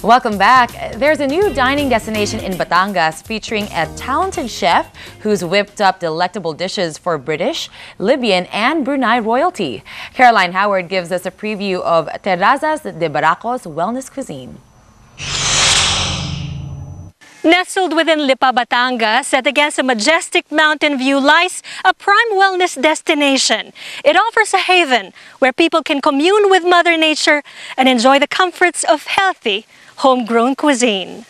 Welcome back. There's a new dining destination in Batangas featuring a talented chef who's whipped up delectable dishes for British, Libyan, and Brunei royalty. Caroline Howard gives us a preview of Terrazas de Barako's wellness cuisine. Nestled within Lipa, Batangas, set against a majestic mountain view, lies a prime wellness destination. It offers a haven where people can commune with Mother Nature and enjoy the comforts of healthy, homegrown cuisine.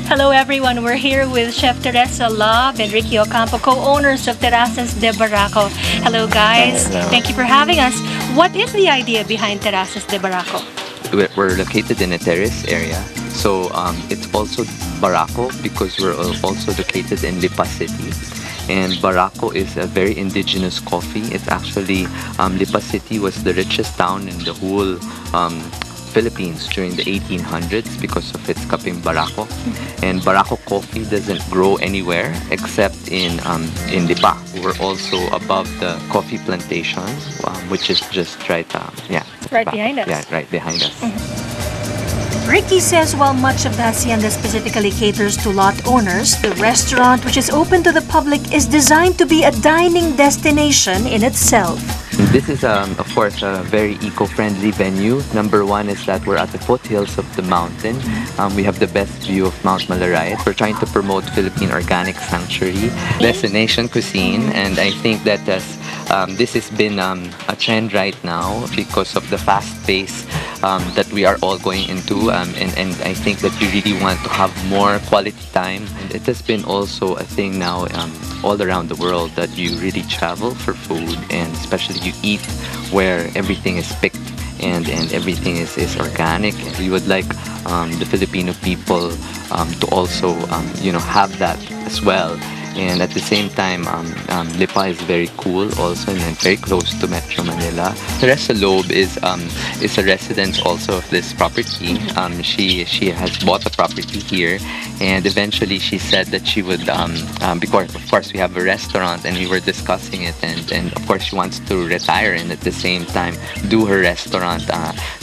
Hello everyone, we're here with Chef Teresa Love and Ricky Ocampo, co-owners of Terrazas de Barako. Hello guys, Hello. Thank you for having us. What is the idea behind Terrazas de Barako? We're located in a terrace area, so it's also Barako because we're also located in Lipa City. And Barako is a very indigenous coffee. It's actually, Lipa City was the richest town in the whole Philippines during the 1800s because of its kaping Barako. And Barako coffee doesn't grow anywhere except in Lipa. We're also above the coffee plantation, which is just right Behind us. Yeah, right behind us. Ricky says while much of the hacienda specifically caters to lot owners, the restaurant, which is open to the public, is designed to be a dining destination in itself. This is, of course, a very eco-friendly venue. Number one is that we're at the foothills of the mountain. We have the best view of Mount Malaray. We're trying to promote Philippine Organic Sanctuary, destination cuisine, and I think that this has been a trend right now because of the fast pace that we are all going into, and I think that you really want to have more quality time. And it has been also a thing now all around the world that you really travel for food, and especially you eat where everything is picked and everything is organic. We would like the Filipino people to also have that as well. And at the same time, Lipa is very cool also and very close to Metro Manila. Teresa Loeb is a resident also of this property. She has bought a property here, and eventually she said that she would, because of course we have a restaurant and we were discussing it, and of course she wants to retire and at the same time do her restaurant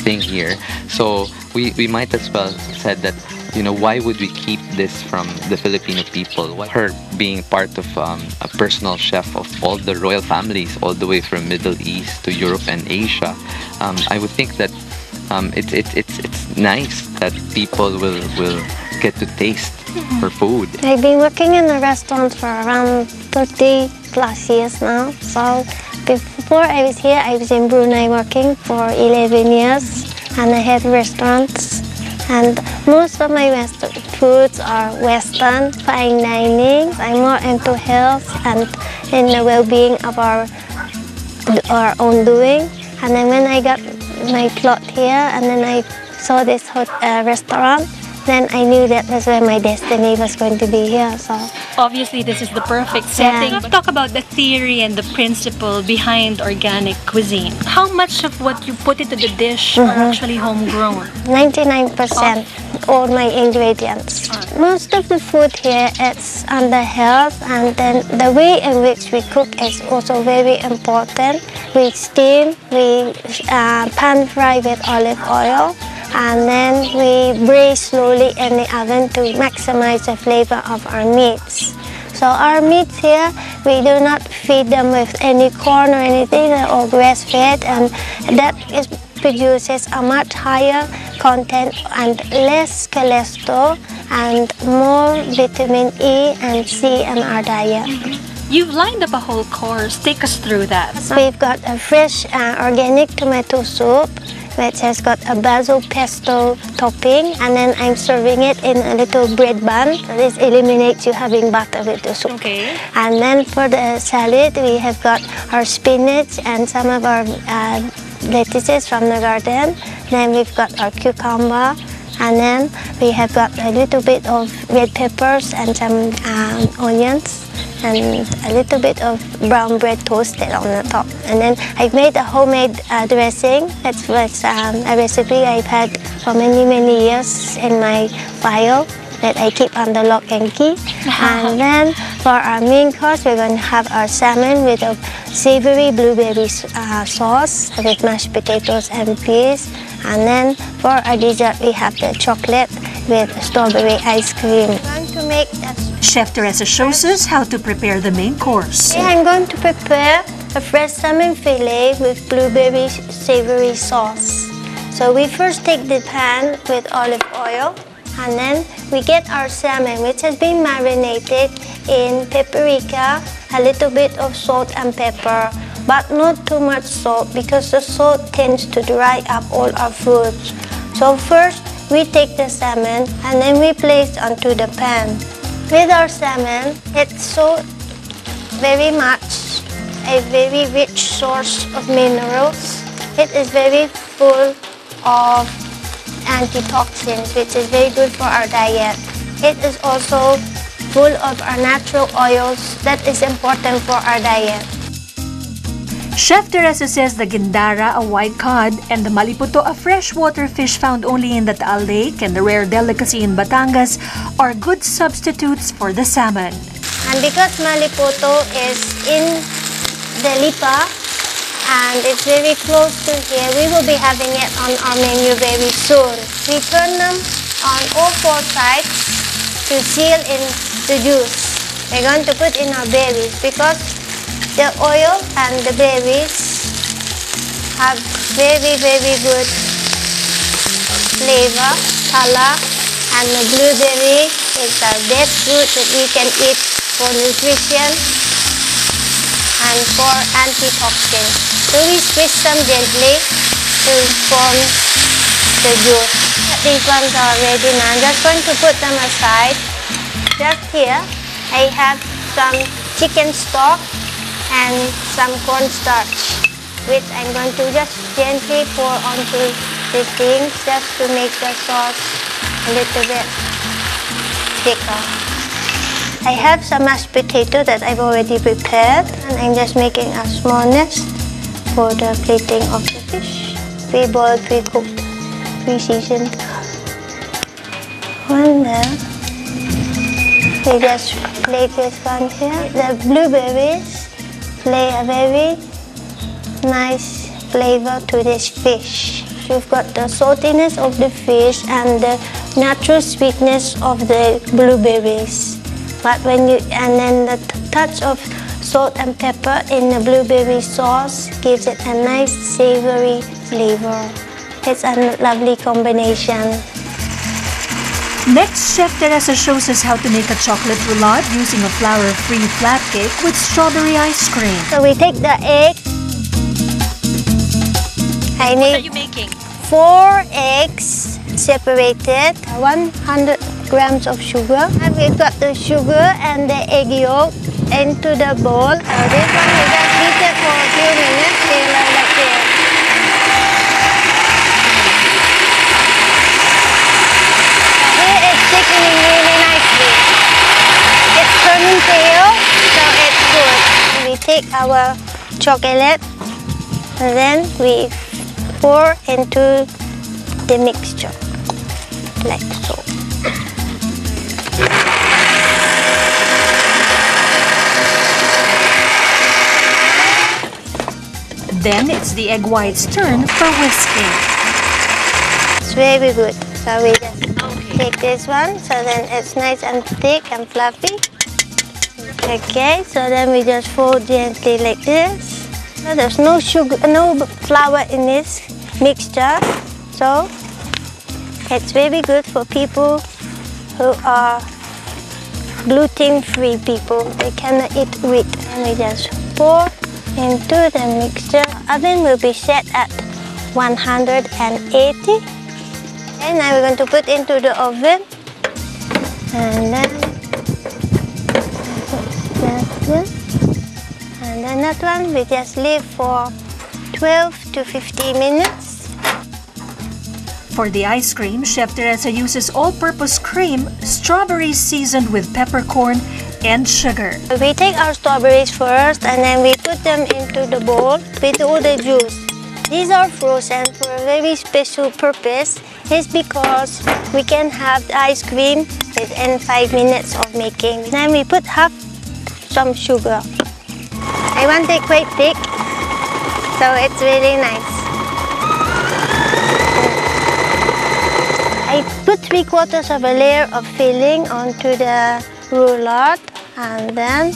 thing here. So we might as well said that, why would we keep this from the Filipino people? Her being part of a personal chef of all the royal families, all the way from Middle East to Europe and Asia, I would think that it's nice that people will get to taste her food. I've been working in the restaurant for around 30 plus years now. So before I was here, I was in Brunei working for 11 years, and I had restaurants. And most of my foods are Western, fine dining. I'm more into health and in the well-being of our own doing. And then when I got my plot here, and then I saw this restaurant, then I knew that was where my destiny was going to be here. So obviously, this is the perfect setting. Yeah. Let's talk about the theory and the principle behind organic cuisine. How much of what you put into the dish are actually homegrown? 99% all my ingredients. Most of the food here is under health, and then the way in which we cook is also very important. We steam, we pan fry with olive oil, and then we braise slowly in the oven to maximize the flavor of our meats. So our meats here, we do not feed them with any corn or anything, they're all grass-fed, and that produces a much higher content and less cholesterol and more vitamin E and C in our diet. You've lined up a whole course. Take us through that. We've got a fresh organic tomato soup, which has got a basil pesto topping, and then I'm serving it in a little bread bun. So this eliminates you having butter with the soup. Okay. And then for the salad, we have got our spinach and some of our lettuces from the garden. Then we've got our cucumber, and then we have got a little bit of red peppers and some onions, and a little bit of brown bread toasted on the top. And then I've made a homemade dressing. That was a recipe I've had for many years in my file. that I keep under lock and key. And then for our main course, we're going to have our salmon with a savory blueberry sauce with mashed potatoes and peas. And then for our dessert, we have the chocolate with strawberry ice cream. I'm going to make Chef Teresa shows us how to prepare the main course. I'm going to prepare a fresh salmon fillet with blueberry savory sauce. So we first take the pan with olive oil, and then we get our salmon, which has been marinated in paprika, a little bit of salt and pepper, but not too much salt because the salt tends to dry up all our foods. So first we take the salmon and then we place onto the pan. With our salmon, it's so very much a very rich source of minerals. It is very full of antitoxins, which is very good for our diet. It is also full of our natural oils that is important for our diet. Chef Teresa says the gindara, a white cod, and the maliputo, a freshwater fish found only in the Taal Lake and the rare delicacy in Batangas, are good substitutes for the salmon. And because maliputo is in the Lipa and it's very close to here, we will be having it on our menu very soon. We turn them on all four sides to seal in the juice. We're going to put in our berries because the oil and the berries have very, very good flavor, color, and the blueberry is the best fruit that we can eat for nutrition and for antitoxins. So we squeeze them gently to form the juice. These ones are ready now. I'm just going to put them aside. Just here, I have some chicken stock and some cornstarch, which I'm going to just gently pour onto the things just to make the sauce a little bit thicker. I have some mashed potato that I've already prepared, and I'm just making a small nest for the plating of the fish. Pre-boiled, pre-cooked, pre-seasoned. One there. We just place this one here. The blueberries play a very nice flavor to this fish. You've got the saltiness of the fish and the natural sweetness of the blueberries. But when you then the touch of salt and pepper in the blueberry sauce gives it a nice savory flavor. It's a lovely combination. Next, Chef Teresa shows us how to make a chocolate roulade using a flour-free flat cake with strawberry ice cream. So we take the egg. I What are need you making? 4 eggs separated, 100 grams of sugar. And we've got the sugar and the egg yolk into the bowl. So this one we just beat it for a few minutes till like this. Here it's thickening really nicely. It's turning pale, so it's good. We take our chocolate and then we pour into the mixture, like so. Then it's the egg white's turn for whisking. It's very good. So we just take this one, so then it's nice and thick and fluffy. Okay, so then we just fold gently like this. So there's no sugar, no flour in this mixture, so it's very good for people who are gluten-free people. They cannot eat wheat. And we just pour into the mixture. Oven will be set at 180. And now we're going to put into the oven. And then that one. And then that one we just leave for 12 to 15 minutes. For the ice cream, Chef Teresa uses all-purpose cream, strawberries seasoned with peppercorn and sugar. We take our strawberries first and then we put them into the bowl with all the juice. These are frozen for a very special purpose. It's because we can have the ice cream within 5 minutes of making. Then we put half some sugar. I want it quite thick, so it's really nice. I put 3/4 of a layer of filling onto the roulade and then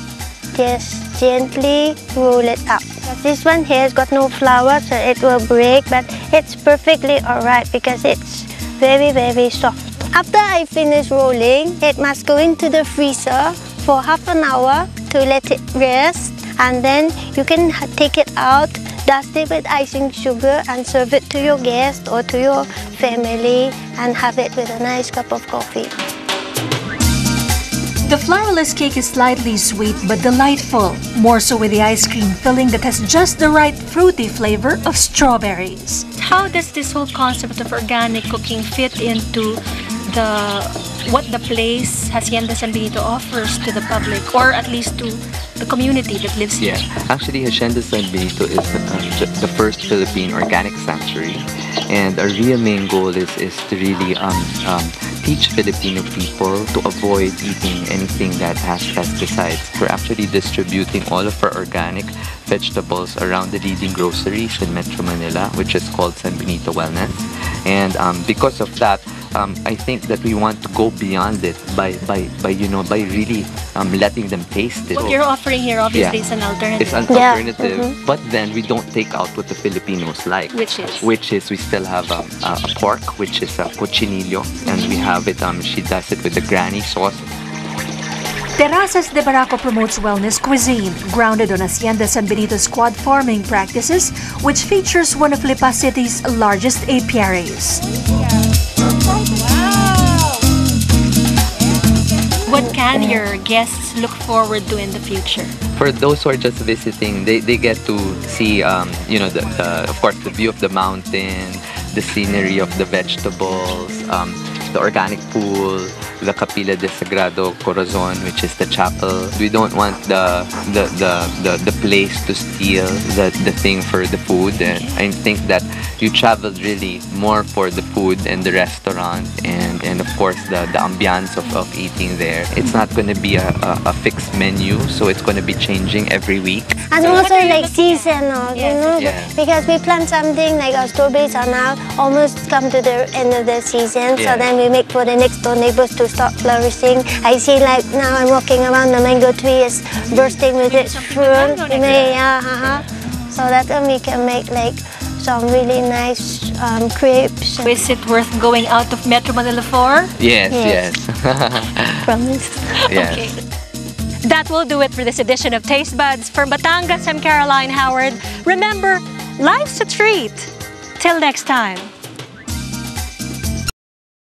just gently roll it up. This one here has got no flour, so it will break, but it's perfectly alright because it's very, very soft. After I finish rolling, it must go into the freezer for half an hour to let it rest, and then you can take it out, dust it with icing sugar and serve it to your guests or to your family and have it with a nice cup of coffee. The flourless cake is slightly sweet but delightful, more so with the ice cream filling that has just the right fruity flavor of strawberries. How does this whole concept of organic cooking fit into what the place Hacienda San Benito offers to the public, or at least to the community that lives here? Actually, Hacienda San Benito is the first Philippine organic sanctuary, and our real main goal is to really teach Filipino people to avoid eating anything that has pesticides. We're actually distributing all of our organic vegetables around the leading groceries in Metro Manila, which is called San Benito Wellness. And because of that, I think that we want to go beyond it by really letting them taste it. What you're offering here obviously is an alternative. It's an alternative, but then we don't take out what the Filipinos like. Which is? We still have a pork, which is a cochinillo, and we have it, she does it with the granny sauce. Terrazas de Barako promotes wellness cuisine, grounded on Hacienda San Benito's quad farming practices, which features one of Lipa City's largest apiaries. What can your guests look forward to in the future? For those who are just visiting, they get to see, of course, the view of the mountain, the scenery of the vegetables, the organic pool, the Capilla de Sagrado Corazon, which is the chapel. We don't want the place to steal the thing for the food. And I think that you travel really more for the food and the restaurant and of course the ambiance of eating there. It's not going to be a fixed menu, so it's going to be changing every week. And also like seasonal, because we plant something like our strawberries are now almost come to the end of the season, so then we make for the next door neighbors to start flourishing. I see like now I'm walking around, the mango tree is bursting with its fruit. So that we can make like some really nice crepes. Is it worth going out of Metro Manila for? Yes. Promise. Yes. Okay. That will do it for this edition of Taste Buds. From Batangas, I'm Caroline Howard. Remember, life's a treat. Till next time.